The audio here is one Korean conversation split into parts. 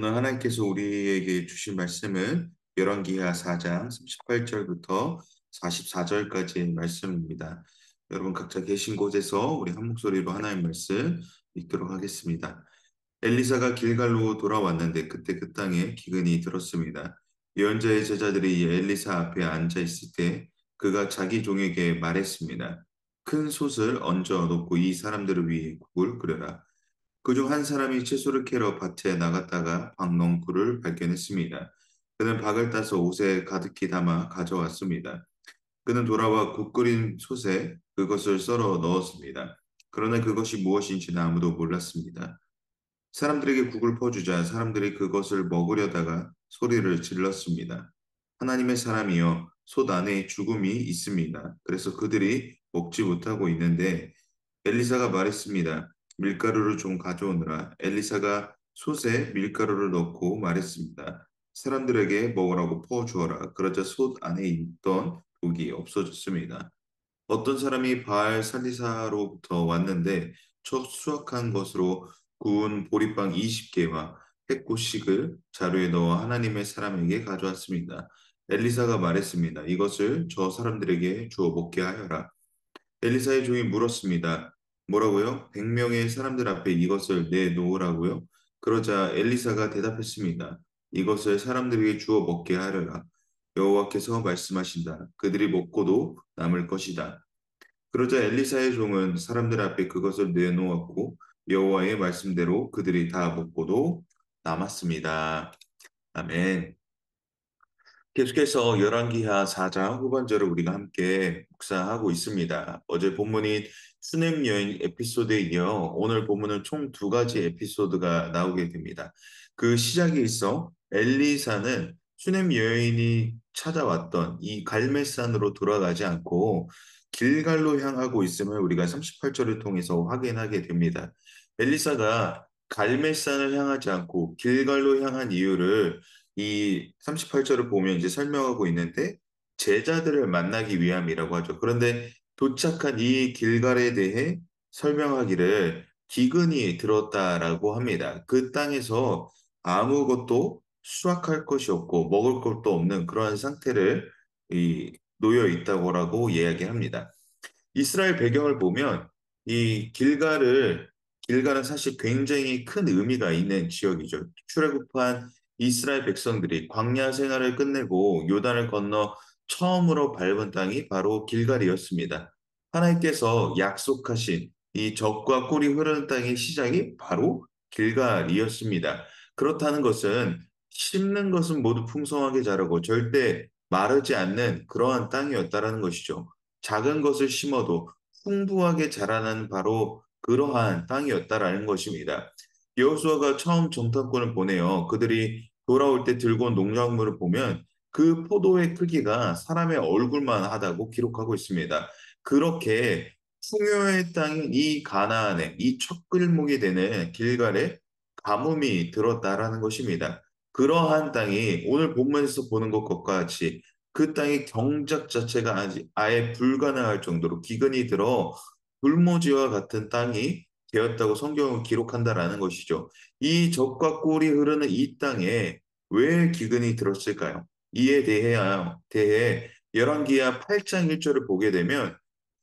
오늘 하나님께서 우리에게 주신 말씀은 열왕기하 4장 38절부터 44절까지의 말씀입니다. 여러분 각자 계신 곳에서 우리 한 목소리로 하나님 말씀 읽도록 하겠습니다. 엘리사가 길갈로 돌아왔는데 그때 그 땅에 기근이 들었습니다. 예언자의 제자들이 엘리사 앞에 앉아 있을 때 그가 자기 종에게 말했습니다. 큰 솥을 얹어 놓고 이 사람들을 위해 국을 끓여라. 그중 한 사람이 채소를 캐러 밭에 나갔다가 박농쿨을 발견했습니다. 그는 박을 따서 옷에 가득히 담아 가져왔습니다. 그는 돌아와 국 끓인 솥에 그것을 썰어 넣었습니다. 그러나 그것이 무엇인지는 아무도 몰랐습니다. 사람들에게 국을 퍼주자 사람들이 그것을 먹으려다가 소리를 질렀습니다. 하나님의 사람이여, 솥 안에 죽음이 있습니다. 그래서 그들이 먹지 못하고 있는데 엘리사가 말했습니다. 밀가루를 좀 가져오느라. 엘리사가 솥에 밀가루를 넣고 말했습니다. 사람들에게 먹으라고 퍼주어라. 그러자 솥 안에 있던 독이 없어졌습니다. 어떤 사람이 바알 살리사로부터 왔는데 첫 수확한 것으로 구운 보리빵 20개와 백고씩을 자루에 넣어 하나님의 사람에게 가져왔습니다. 엘리사가 말했습니다. 이것을 저 사람들에게 주어 먹게 하여라. 엘리사의 종이 물었습니다. 뭐라고요? 100명의 사람들 앞에 이것을 내놓으라고요? 그러자 엘리사가 대답했습니다. 이것을 사람들에게 주어 먹게 하려라. 여호와께서 말씀하신다. 그들이 먹고도 남을 것이다. 그러자 엘리사의 종은 사람들 앞에 그것을 내놓았고 여호와의 말씀대로 그들이 다 먹고도 남았습니다. 아멘. 계속해서 열왕기하 4장 후반절을 우리가 함께 묵상하고 있습니다. 어제 본문인 수넴 여인 에피소드에 이어 오늘 본문은 총 두 가지 에피소드가 나오게 됩니다. 그 시작에 있어 엘리사는 수넴 여인이 찾아왔던 이 갈멜산으로 돌아가지 않고 길갈로 향하고 있음을 우리가 38절을 통해서 확인하게 됩니다. 엘리사가 갈멜산을 향하지 않고 길갈로 향한 이유를 이 38절을 보면 이제 설명하고 있는데 제자들을 만나기 위함이라고 하죠. 그런데 도착한 이 길갈에 대해 설명하기를 기근이 들었다라고 합니다. 그 땅에서 아무것도 수확할 것이 없고 먹을 것도 없는 그러한 상태를 놓여 있다고라고 이야기합니다. 이스라엘 배경을 보면 이 길갈은 사실 굉장히 큰 의미가 있는 지역이죠. 출애굽한 이스라엘 백성들이 광야 생활을 끝내고 요단을 건너 처음으로 밟은 땅이 바로 길갈이었습니다. 하나님께서 약속하신 이 젖과 꿀이 흐르는 땅의 시작이 바로 길갈이었습니다. 그렇다는 것은 심는 것은 모두 풍성하게 자라고 절대 마르지 않는 그러한 땅이었다라는 것이죠. 작은 것을 심어도 풍부하게 자라나는 바로 그러한 땅이었다라는 것입니다. 여호수아가 처음 정탐꾼을 보내요. 그들이 돌아올 때 들고 온 농작물을 보면 그 포도의 크기가 사람의 얼굴만 하다고 기록하고 있습니다. 그렇게 풍요의 땅인 이 가나안에 이 첫 글목이 되는 길갈에 가뭄이 들었다라는 것입니다. 그러한 땅이 오늘 본문에서 보는 것과 같이 그 땅의 경작 자체가 아예 불가능할 정도로 기근이 들어 불모지와 같은 땅이 되었다고 성경은 기록한다라는 것이죠. 이 젖과 꿀이 흐르는 이 땅에 왜 기근이 들었을까요? 이에 대해 열왕기하 8장 1절을 보게 되면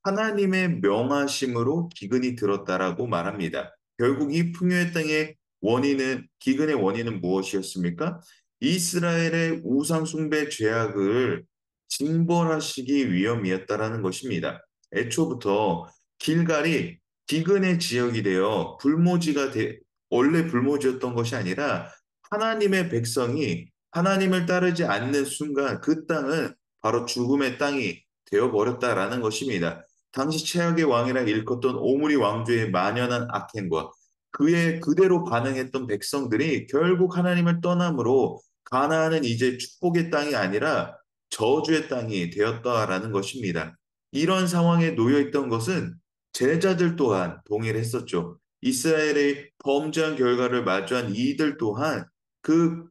하나님의 명하심으로 기근이 들었다라고 말합니다. 결국 이 풍요의 땅의 기근의 원인은 무엇이었습니까? 이스라엘의 우상 숭배 죄악을 징벌하시기 위함이었다라는 것입니다. 애초부터 길갈이 기근의 지역이 되어 원래 불모지였던 것이 아니라 하나님의 백성이 하나님을 따르지 않는 순간 그 땅은 바로 죽음의 땅이 되어버렸다라는 것입니다. 당시 최악의 왕이라 일컫던 오므리 왕조의 만연한 악행과 그의 그대로 반응했던 백성들이 결국 하나님을 떠남으로 가나안은 이제 축복의 땅이 아니라 저주의 땅이 되었다라는 것입니다. 이런 상황에 놓여 있던 것은 제자들 또한 동의를 했었죠. 이스라엘의 범죄한 결과를 마주한 이들 또한 그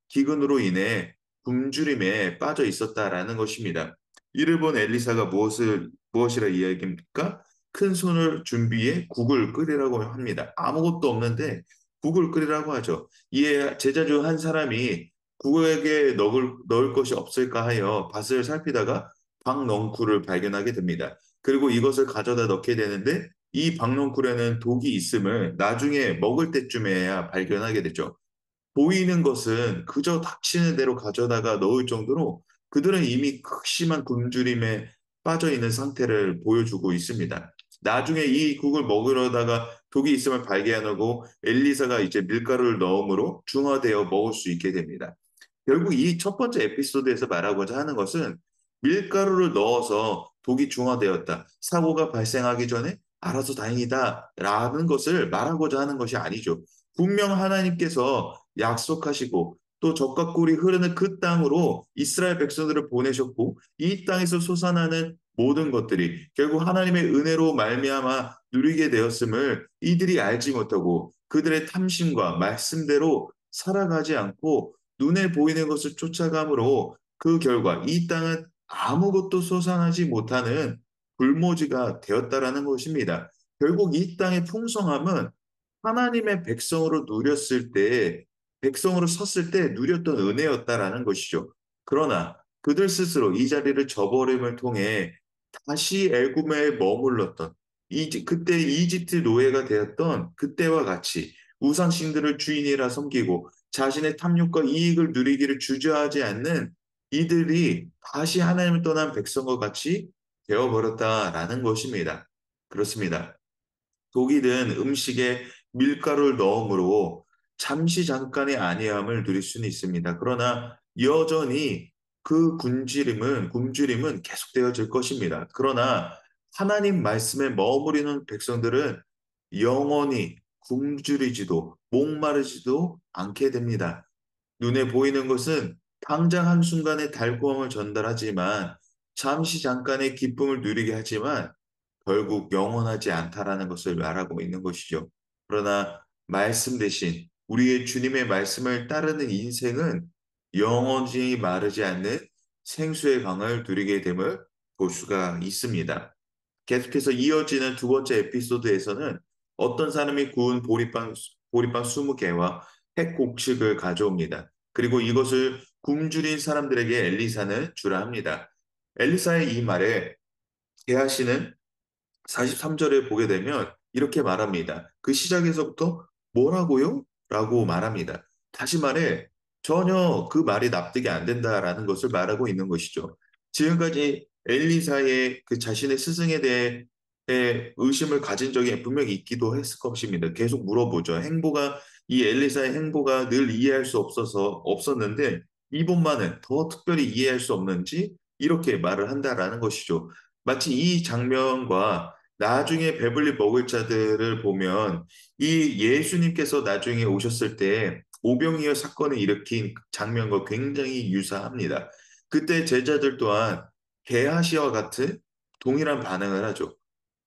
기근으로 인해 굶주림에 빠져 있었다라는 것입니다. 이를 본 엘리사가 무엇이라 이야기합니까? 큰 손을 준비해 국을 끓이라고 합니다. 아무것도 없는데 국을 끓이라고 하죠. 이에 제자 중 한 사람이 국에게 넣을 것이 없을까 하여 밭을 살피다가 박넝쿨을 발견하게 됩니다. 그리고 이것을 가져다 넣게 되는데 이 박넝쿨에는 독이 있음을 나중에 먹을 때쯤에야 발견하게 되죠. 보이는 것은 그저 닥치는 대로 가져다가 넣을 정도로 그들은 이미 극심한 굶주림에 빠져 있는 상태를 보여주고 있습니다. 나중에 이 국을 먹으려다가 독이 있음을 발견하고 엘리사가 이제 밀가루를 넣음으로 중화되어 먹을 수 있게 됩니다. 결국 이 첫 번째 에피소드에서 말하고자 하는 것은 밀가루를 넣어서 독이 중화되었다. 사고가 발생하기 전에 알아서 다행이다. 라는 것을 말하고자 하는 것이 아니죠. 분명 하나님께서 약속하시고 또 적과 꿀이 흐르는 그 땅으로 이스라엘 백성들을 보내셨고 이 땅에서 솟아나는 모든 것들이 결국 하나님의 은혜로 말미암아 누리게 되었음을 이들이 알지 못하고 그들의 탐심과 말씀대로 살아가지 않고 눈에 보이는 것을 쫓아감으로 그 결과 이 땅은 아무것도 솟아나지 못하는 불모지가 되었다라는 것입니다. 결국 이 땅의 풍성함은 하나님의 백성으로 누렸을 때, 백성으로 섰을 때 누렸던 은혜였다라는 것이죠. 그러나 그들 스스로 이 자리를 저버림을 통해 다시 애굽에 머물렀던, 그때 이집트 노예가 되었던 그때와 같이 우상신들을 주인이라 섬기고 자신의 탐욕과 이익을 누리기를 주저하지 않는 이들이 다시 하나님을 떠난 백성과 같이 되어버렸다라는 것입니다. 그렇습니다. 독이 든 음식에 밀가루를 넣음으로 잠시 잠깐의 안위함을 누릴 수는 있습니다. 그러나 여전히 그 굶주림은 계속되어질 것입니다. 그러나 하나님 말씀에 머무르는 백성들은 영원히 굶주리지도 목마르지도 않게 됩니다. 눈에 보이는 것은 당장 한순간의 달콤함을 전달하지만 잠시 잠깐의 기쁨을 누리게 하지만 결국 영원하지 않다라는 것을 말하고 있는 것이죠. 그러나 말씀 대신 우리의 주님의 말씀을 따르는 인생은 영원히 마르지 않는 생수의 강을 누리게 됨을 볼 수가 있습니다. 계속해서 이어지는 두 번째 에피소드에서는 어떤 사람이 구운 보리빵 20개와 핵곡식을 가져옵니다. 그리고 이것을 굶주린 사람들에게 엘리사는 주라 합니다. 엘리사의 이 말에 게하시는 43절에 보게 되면 이렇게 말합니다. 그 시작에서부터 뭐라고요? 라고 말합니다. 다시 말해 전혀 그 말이 납득이 안 된다라는 것을 말하고 있는 것이죠. 지금까지 엘리사의 그 자신의 스승에 대해 의심을 가진 적이 분명히 있기도 했을 것입니다. 계속 물어보죠. 이 엘리사의 행보가 늘 이해할 수 없었는데 이번만은 더 특별히 이해할 수 없는지 이렇게 말을 한다라는 것이죠. 마치 이 장면과 나중에 배불리 먹을 자들을 보면 이 예수님께서 나중에 오셨을 때 오병이어 사건을 일으킨 장면과 굉장히 유사합니다. 그때 제자들 또한 게하시와 같은 동일한 반응을 하죠.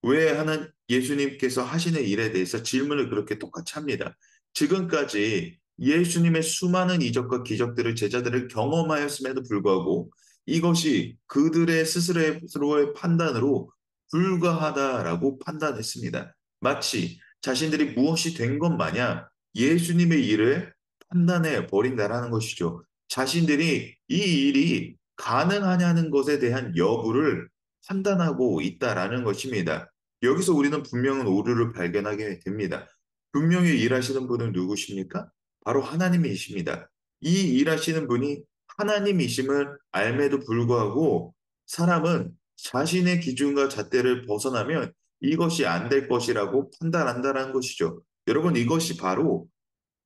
왜 하는 예수님께서 하시는 일에 대해서 질문을 그렇게 똑같이 합니다. 지금까지 예수님의 수많은 이적과 기적들을 제자들을 경험하였음에도 불구하고 이것이 그들의 스스로의 판단으로 불가하다라고 판단했습니다. 마치 자신들이 무엇이 된 것 마냥 예수님의 일을 판단해 버린다라는 것이죠. 자신들이 이 일이 가능하냐는 것에 대한 여부를 판단하고 있다라는 것입니다. 여기서 우리는 분명한 오류를 발견하게 됩니다. 분명히 일하시는 분은 누구십니까? 바로 하나님이십니다. 이 일하시는 분이 하나님이심을 알매도 불구하고 사람은 자신의 기준과 잣대를 벗어나면 이것이 안 될 것이라고 판단한다는 것이죠. 여러분, 이것이 바로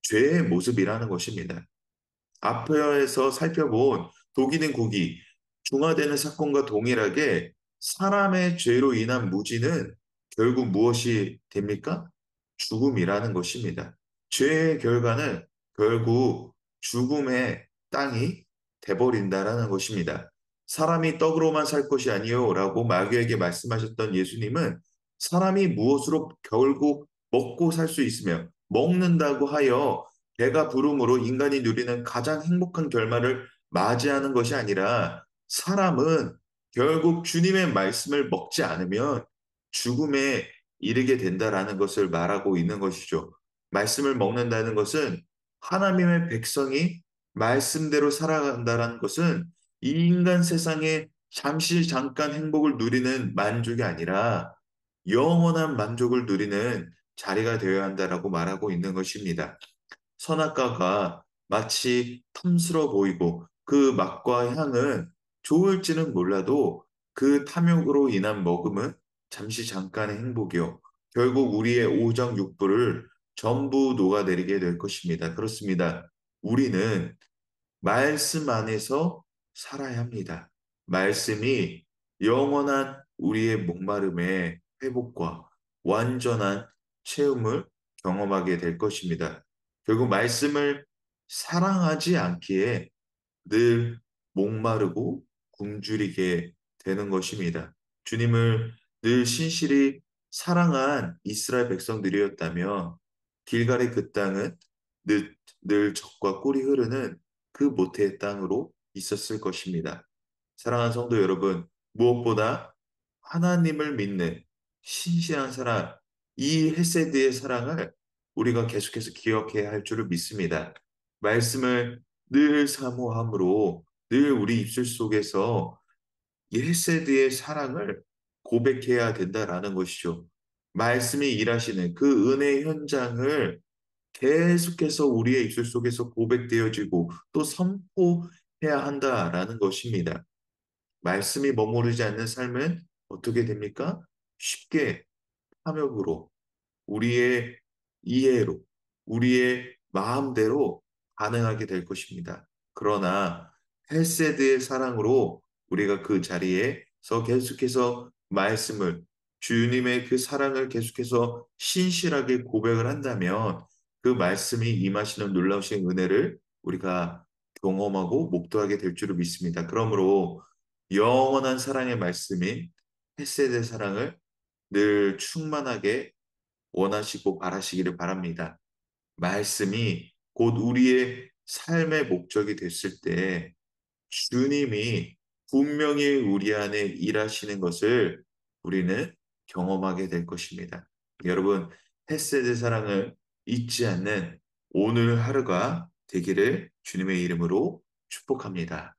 죄의 모습이라는 것입니다. 앞에서 살펴본 독일인 국이 중화되는 사건과 동일하게 사람의 죄로 인한 무지는 결국 무엇이 됩니까? 죽음이라는 것입니다. 죄의 결과는 결국 죽음의 땅이 돼버린다라는 것입니다. 사람이 떡으로만 살 것이 아니요라고 마귀에게 말씀하셨던 예수님은 사람이 무엇으로 결국 먹고 살 수 있으며 먹는다고 하여 배가 부름으로 인간이 누리는 가장 행복한 결말을 맞이하는 것이 아니라 사람은 결국 주님의 말씀을 먹지 않으면 죽음에 이르게 된다라는 것을 말하고 있는 것이죠. 말씀을 먹는다는 것은 하나님의 백성이 말씀대로 살아간다는 것은 이 인간 세상에 잠시 잠깐 행복을 누리는 만족이 아니라 영원한 만족을 누리는 자리가 되어야 한다라고 말하고 있는 것입니다. 선악과가 마치 탐스러워 보이고 그 맛과 향은 좋을지는 몰라도 그 탐욕으로 인한 먹음은 잠시 잠깐의 행복이요. 결국 우리의 오정육부를 전부 녹아내리게 될 것입니다. 그렇습니다. 우리는 말씀 안에서 살아야 합니다. 말씀이 영원한 우리의 목마름의 회복과 완전한 체험을 경험하게 될 것입니다. 결국 말씀을 사랑하지 않기에 늘 목마르고 굶주리게 되는 것입니다. 주님을 늘 신실히 사랑한 이스라엘 백성들이었다면 길갈의 그 땅은 늘 젖과 꿀이 흐르는 그 모태의 땅으로 있었을 것입니다. 사랑하는 성도 여러분, 무엇보다 하나님을 믿는 신실한 사랑, 이 헤세드의 사랑을 우리가 계속해서 기억해야 할 줄을 믿습니다. 말씀을 늘 사모함으로 늘 우리 입술 속에서 이 헤세드의 사랑을 고백해야 된다라는 것이죠. 말씀이 일하시는 그 은혜의 현장을 계속해서 우리의 입술 속에서 고백되어지고 또 선포해야 한다라는 것입니다. 말씀이 머무르지 않는 삶은 어떻게 됩니까? 쉽게 탐욕으로 우리의 이해로, 우리의 마음대로 반응하게 될 것입니다. 그러나 헬세드의 사랑으로 우리가 그 자리에서 계속해서 말씀을 주님의 그 사랑을 계속해서 신실하게 고백을 한다면 그 말씀이 임하시는 놀라우신 은혜를 우리가 경험하고 목도하게 될 줄을 믿습니다. 그러므로 영원한 사랑의 말씀인 헬세드의 사랑을 늘 충만하게 원하시고 바라시기를 바랍니다. 말씀이 곧 우리의 삶의 목적이 됐을 때 주님이 분명히 우리 안에 일하시는 것을 우리는 경험하게 될 것입니다. 여러분, 햇세의 사랑을 잊지 않는 오늘 하루가 되기를 주님의 이름으로 축복합니다.